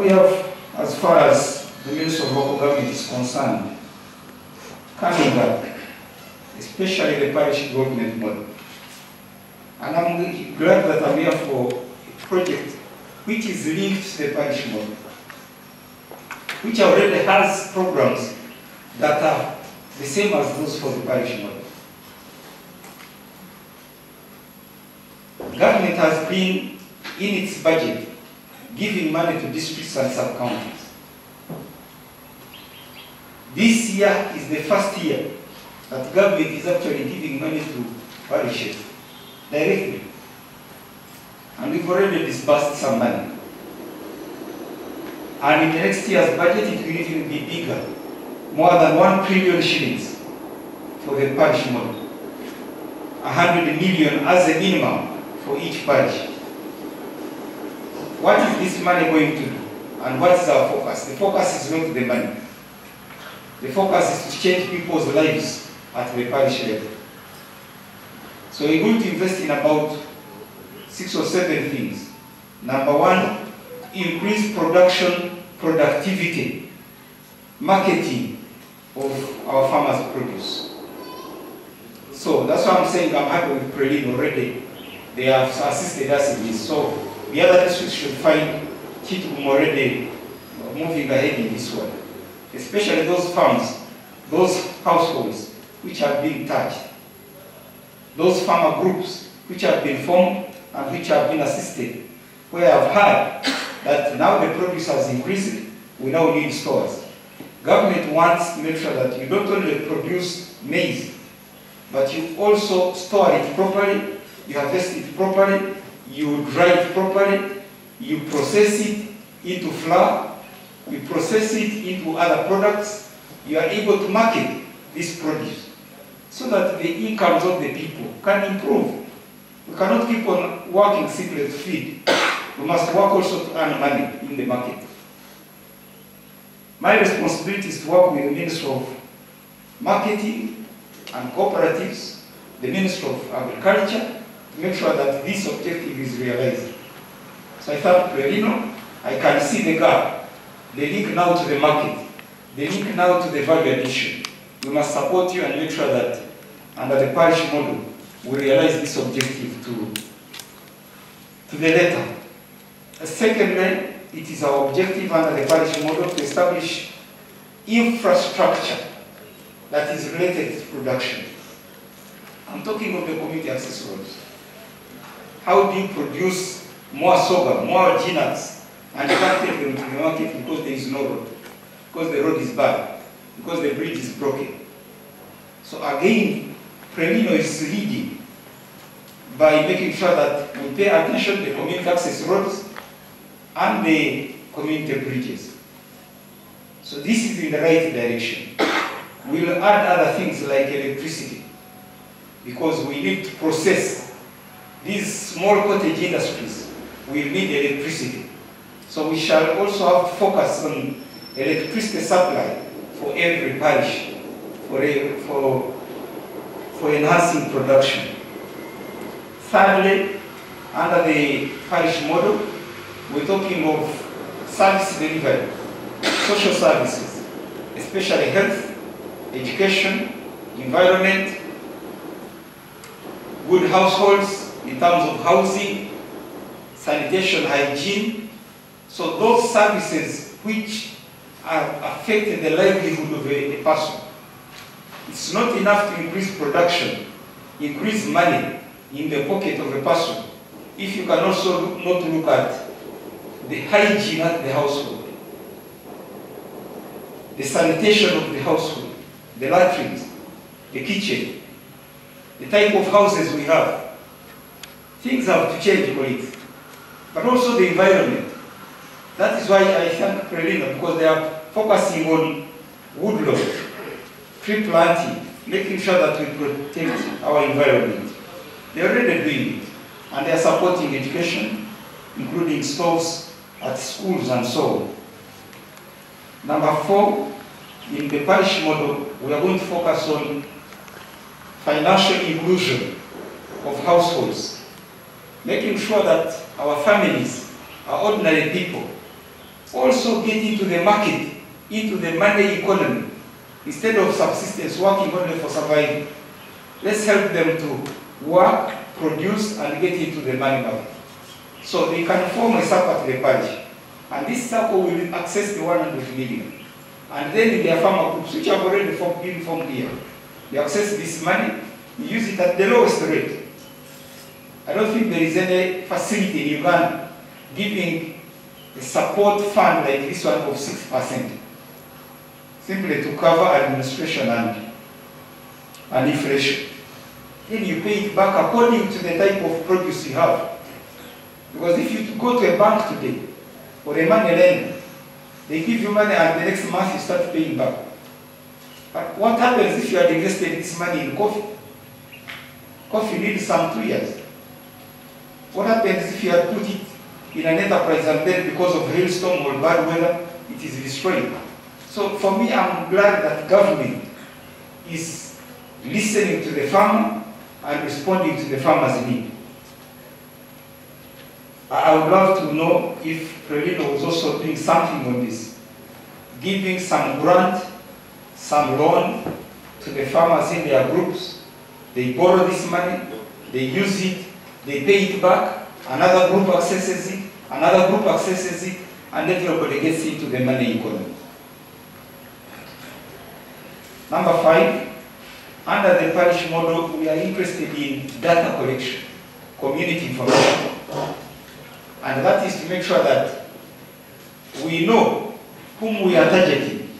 What we have as far as the Ministry of Local Government is concerned, coming back, especially the parish government model. And I'm glad that I'm here for a project which is linked to the parish model, which already has programs that are the same as those for the parish model. Government has been, in its budget, giving money to districts and sub-counties. This year is the first year that government is actually giving money to parishes directly. And we've already disbursed some money. And in the next year's budget, it will even be bigger, more than 1 trillion shillings for the parish model. 100 million as a minimum for each parish. What is this money going to do? And what is our focus? The focus is not the money. The focus is to change people's lives at the parish level. So we're going to invest in about 6 or 7 things. Number one, increase production, productivity, marketing of our farmers' produce. So that's why I'm saying I'm happy with Prelin already. They have assisted us in this. So the other districts should find Kitgum already moving ahead in this one. Especially those farms, those households which have been touched. Those farmer groups which have been formed and which have been assisted. Where I've heard that now the produce has increased, we now need stores. Government wants to make sure that you don't only produce maize, but you also store it properly, you harvest it properly, you dry it properly, you process it into flour, you process it into other products, you are able to market this produce so that the incomes of the people can improve. We cannot keep on working simply to feed. We must work also to earn money in the market. My responsibility is to work with the Ministry of Marketing and Cooperatives, the Ministry of Agriculture, to make sure that this objective is realized. So I thought, I can see the gap, the link now to the market, the link now to the value addition. We must support you and make sure that under the parish model, we realize this objective to the letter. Secondly, it is our objective under the parish model to establish infrastructure that is related to production. I'm talking of the community access roads. How do you produce more sorghum, more nuts, and you can't take them to the market because there is no road, because the road is bad, because the bridge is broken? So again, Premino is leading by making sure that we pay attention to the community access roads and the community bridges. So this is in the right direction. We will add other things like electricity, because we need to process these small cottage industries. We need electricity. So we shall also have to focus on electricity supply for every parish, for enhancing production. Thirdly, under the parish model, we're talking of service delivery, social services, especially health, education, environment, good households in terms of housing, sanitation, hygiene. So those services which are affecting the livelihood of a person. It's not enough to increase production, increase money in the pocket of a person, if you can also not look at the hygiene at the household, the sanitation of the household, the latrines, the kitchen, the type of houses we have. Things have to change for it. But also the environment. That is why I thank Prelino, because they are focusing on woodlot, tree planting, making sure that we protect our environment. They are already doing it. And they are supporting education, including stoves at schools and so on. Number 4, in the parish model, we are going to focus on financial inclusion of households, making sure that our families are ordinary people, also get into the market, into the money economy. Instead of subsistence, working only for survival, let's help them to work, produce, and get into the money market. So they can form a circle at the parish. And this circle will access the 100 million. And then in their farmer groups, which have already been formed here, they access this money, you use it at the lowest rate. I don't think there is any facility in Uganda giving a support fund like this one of 6%, simply to cover administration and inflation. Then you pay it back according to the type of produce you have. Because if you go to a bank today, or a money lender, they give you money and the next month you start paying back. But what happens if you had invested this money in coffee? Coffee needs some 2 years. What happens if you had put it in an enterprise and then because of hailstorm or bad weather, it is destroyed? So for me, I'm glad that government is listening to the farmer and responding to the farmer's need. I would love to know if Prelino was also doing something on this, giving some grant, some loan to the farmers in their groups. They borrow this money, they use it, they pay it back, another group accesses it, another group accesses it, and everybody gets into the money economy. Number 5, under the parish model, we are interested in data collection, community information. And that is to make sure that we know whom we are targeting.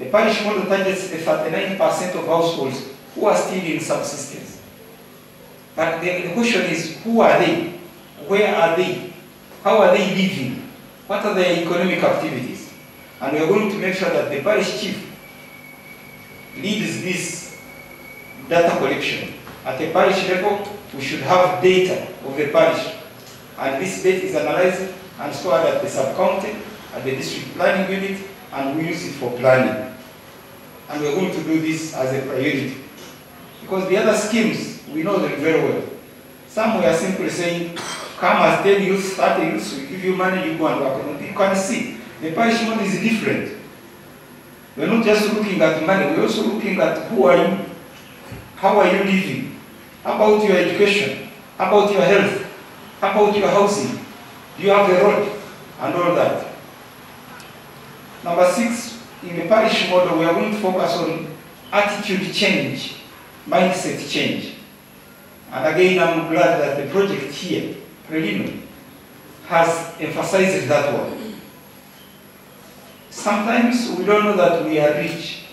The parish model targets the 39% of households who are still in subsistence. But the question is, who are they? Where are they? How are they living? What are their economic activities? And we are going to make sure that the parish chief leads this data collection. At a parish level, we should have data of the parish. And this data is analyzed and stored at the sub-county, at the district planning unit, and we use it for planning. And we're going to do this as a priority. Because the other schemes, we know them very well. Some we are simply saying, come as 10 youth, 30 youths, we give you money, you go and work on it. You can see, the parish model is different. We're not just looking at money, we're also looking at who are you, how are you living, how about your education, how about your health, how about your housing, do you have a road, and all that. Number 6, in the parish model, we are going to focus on attitude change, mindset change. And again, I'm glad that the project here, Prelino, has emphasized that one. Sometimes we don't know that we are rich.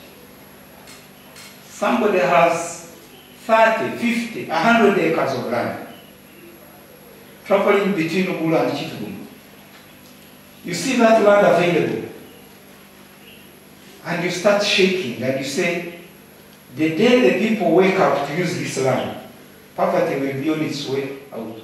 Somebody has 30, 50, 100 acres of land, traveling between Ubula and Chitugum. You see that land available, and you start shaking, and you say, the day the people wake up to use this land, poverty will be on its way out.